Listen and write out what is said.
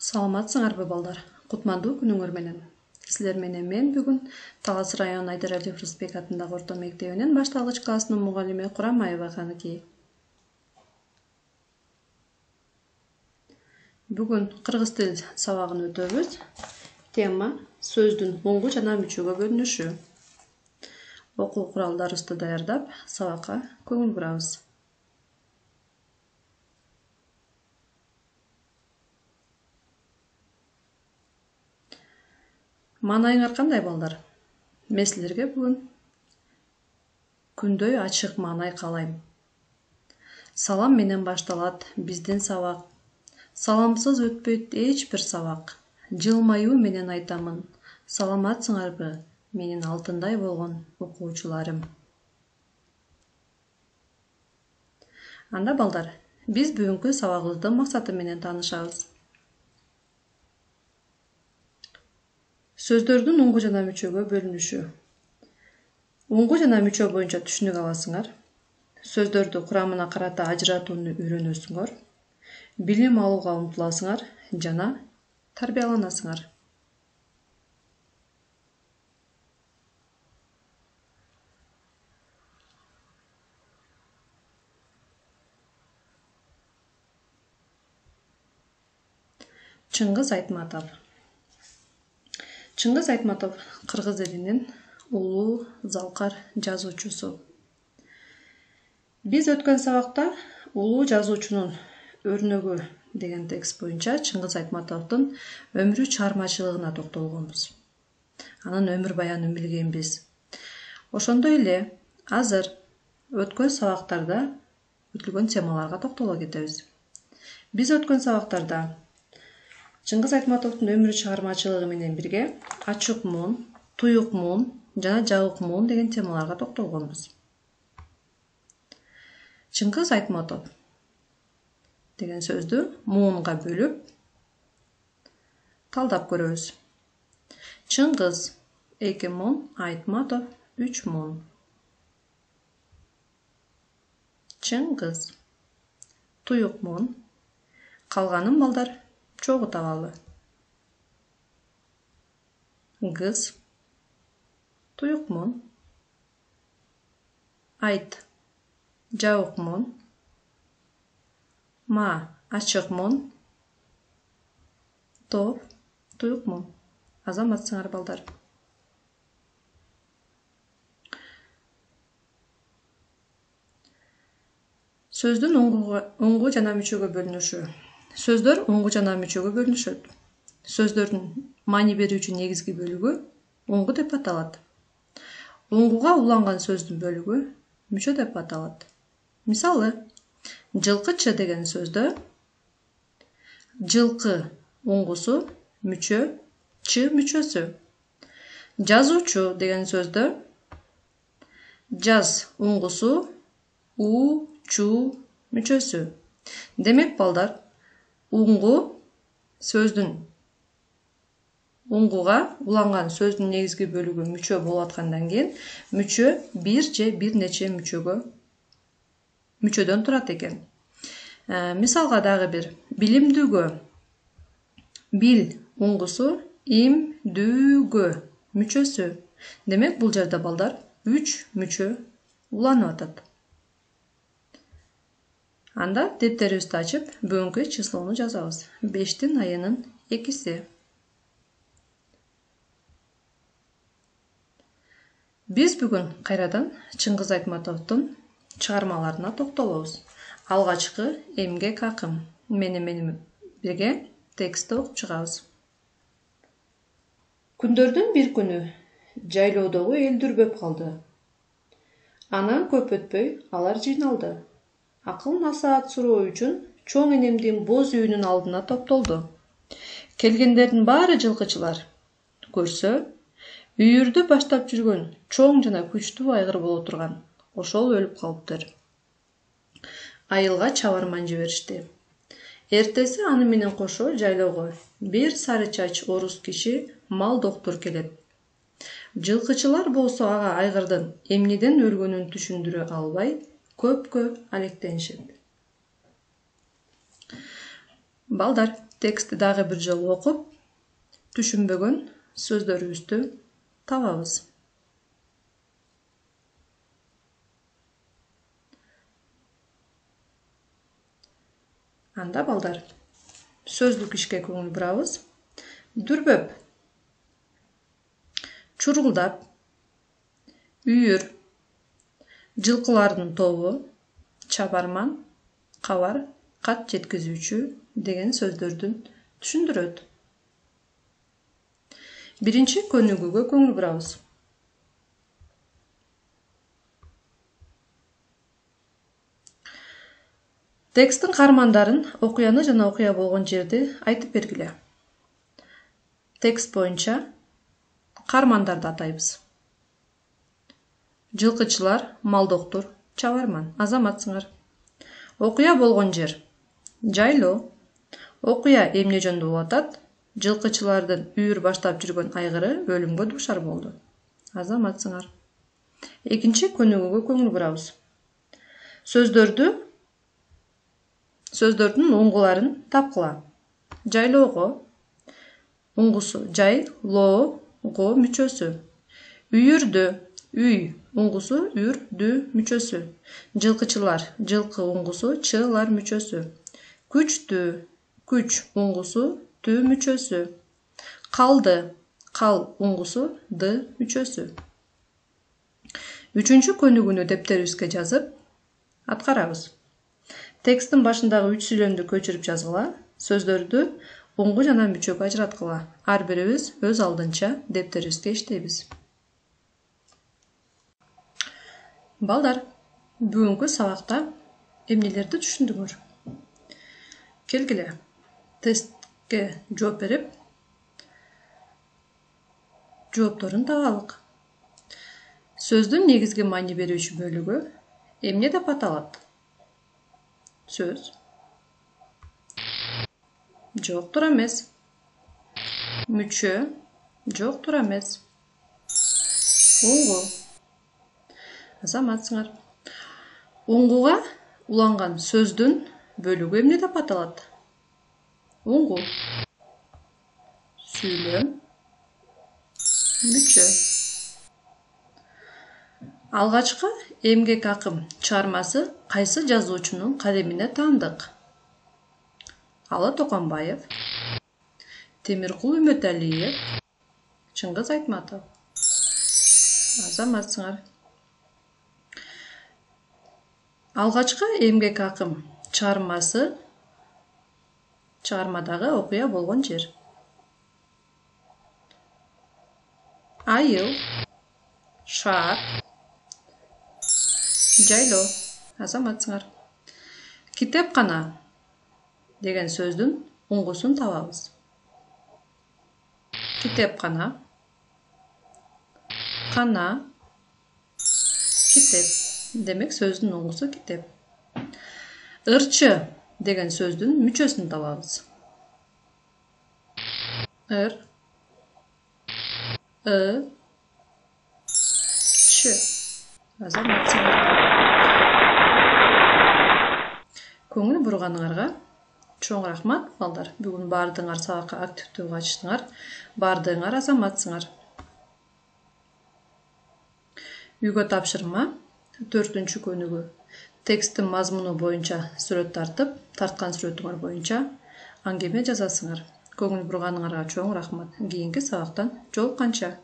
Саламатсыңарбы балдар? Кутмандуу күнүңөр менен. Силер менен мен бүгүн Талас району Айдаралиев Рысбек атындагы орто мектебинин башталгыч классынын мугалими Курамаева каныки. Бүгүн кыргыз тил сабагын өтөбүз. Тема сөздүн оңгу жана мүчөгө бөлүнүшү. Окуу куралдарыбызды даярдап, сабакка көңүл бурабыз. Маанайыңар кандай балдар? Мен силерге бүгүн күндөй ачык маанай каалайм. Салам менен башталат биздин сабак. Саламсыз өтпөйт эч бир сабак. Жылмаюу менен айтамын. Саламатсыңарбы, менин алтындай болгон окуучуларым. Анда балдар, биз бүгүнкү сабагыбыздын максаты менен таанышабыз. Сөздөрдүн оңгу жана мүчөгө бөлүнүшү. Оңгу жана мүчө боюнча түшүнүк аласыңар. Сөздөрдү курамына карата ажыратууну үйрөнөсүңөр. Билим алууга умтуласыңар жана тарбияланасыңар. Чыңгыз Айтматов. Чыңгыз Айтматов кыргыз элинин улуу залкар жазуучусу. Биз өткөн сабакта улуу жазуучунун өрнөгү деген текст боюнча Чыңгыз Айтматовдун өмүрү чыгармачылыгына токтолгонбуз. Анын өмүр баянын билгенбиз. Ошондой эле азыр өткөн сабактарда өтүлгөн темаларга токтоло кетебиз. Биз өткөн сабактарда Чыңгыз Айтматовдун өмүрү чыгармачылыгы менен бирге ачык муун, туюк муун жана жабык муун деген темаларга токтолгонбуз. Чыңгыз Айтматов деген сөздү муунга бөлүп талдап көрөбүз. Чыңгыз 2 муун, Айтматов 3 муун. Чыңгыз туюк муун. Калганын балдар чогуу табалы. Гыз туюк муун. Айт жабык муун. Ма ачык муун. Топ туюк муун. Азаматсыңар балдар. Сөздүн оңгу жана мүчөгө бөлүнүшү. Сөздөр оңгу жана мүчөгө бөлүнүшөт. Сөздөрдүн маани берүүчү негизги бөлүгү оңгу деп аталат. Оңгуга уланган сөздүн бөлүгү мүчө деп аталат. Мисалы, жылкычы деген сөздө жылкы оңгусу, мүчө, чы мүчөсү. Жазуучу деген сөздө жаз оңгусу, у, чу мүчөсү. Демек балдар, оңгу сөздүн оңгуга уланган сөздүн негизги бөлүгү мүчө болуп аткандан кийин мүчө бир же бир нече мүчөдөн турат экен. Мисалга дагы бир билимдүүгө бил оңгусу, им, дүүгө мүчөсү. Демек бул жерде балдар 3 мүчө уланып атат. Анда дептерибизди ачып, бүгүнкү числону жазабыз. 5-тин айынын 2-си. Биз бүгүн кайрадан Чыңгыз Айтматовдун чыгармаларына токтолобуз. Алгачкы эмгек акым. Менен бирге текстти окуп чыгабыз. Күндөрдүн бир күнү жайлоодогу эл дүрбөп калды. Анан көп өтпөй алар жыйналды. Акыл насаат суроо үчүн чоң энемдин боз үйүнүн алдына топтолду. Келгендердин баары жылкычылар. Көрсө, үйүрдү баштап жүргөн чоң жана күчтүү айгыр боло турган. Ошол өлүп калыптыр. Айылга чабарман жиберишти. Эртеси аны менен кошо жайлоого бир сары чач орус киши мал доктур келет. Жылкычылар болсо ага айгырдын эмнеден өлгөнүн түшүндүрө албай, көпкө алектенишет. Балдар, Текстти дагы бир жолу окуп, түшүнбөгөн сөздөрүбүздү табабыз. Анда балдар, сөздүк ишке көңүл бурабыз. Дүрбөп, чурулдап, үйүр, жылкылардын тобу, чабарман, кабар, кат жеткизүүчү деген сөздөрдүн түшүндүрөт. Биринчи көнүгүүгө көңүл бурабыз. Тексттин каармандарын окуяны жана окуя болгон жерди айтып бергиле. Текст боюнча каармандарды атайбыз. Жылкычылар, малдоктур, чабарман, азаматсыңар. Окуя болгон жер жайлоо. Окуя эмне жөнүндө болуп атат? Жылкычылардын үйүр баштап жүргөн айгыры өлүмгө дуушар болду. Азаматсыңар. Экинчи көнүгүүгө көңүл бурабыз. Сөздөрдүн уңгуларын тапкыла. Жайлоого уңгусу жай, лоо, го мүчөсү. Үйүрдү үй, уңгусу үр, дү мүчөсү. Жылкычылар, жылкы уңгусу чылар мүчөсү. Күчтү, күч уңгусу түү мүчөсү. Калды, кал уңгусу ды мүчөсү. Үчүнчү көнүгүүнү дептерибизге жазып аткарабыз. Тексттин башындагы 3 сүйлөмдү көчүрүп жазгыла, сөздөрдү уңгу жана мүчөгө ажыраткыла. Ар бирибиз өз алдынча дептерибизге иштейбиз. Балдар, бүгүнкү сабакта эмнелерди түшүндүңөр? Келгиле, тестке жооп берип, жоопторун табалык. Сөздүн негизги маани берүүчү бөлүгү эмне деп аталат? Сөз. Жок, туура эмес. Мүчө. Жок, туура эмес. Уңгу. Азаматсыңар. Уңгуга уланган сөздүн бөлүгү эмне деп аталат? Уңгу. Сүйлөм. Мүчө. Алгачкы эмгек акым чыгармасы кайсы жазуучунун калемине таандык? Ала Токонбаев, Темиркул Үмөталиев, Чыңгыз Айтматов. Азаматсыңар. Алгачкы эмгек акым чыгармасы чыгармадагы окуя болгон жер. Айыл, шаар, жайлоо. Азаматсыңар. Китепкана деген сөздүн уңгусун табабыз. Китепкана, кана, китеп. Демек сөздүн уңгусу китеп. Ырчы деген сөздүн мүчөсүн табабыз. Ыр, ы, чы. Азаматсыңар. Көңүл бурганыңарга чоң рахмат, балдар. Бүгүн баардыгыңар сабакка активдүү катыштыңар. Баардыгыңар азаматсыңар. Үйгө тапшырма 4-чү көнүгүү. Тексттин мазмуну боюнча сүрөт тартып, тарткан сүрөтүңөр боюнча аңгеме жазасыңар. Көңүл бурганыңарга чоң рахмат. Кийинки сабактан жолукканча.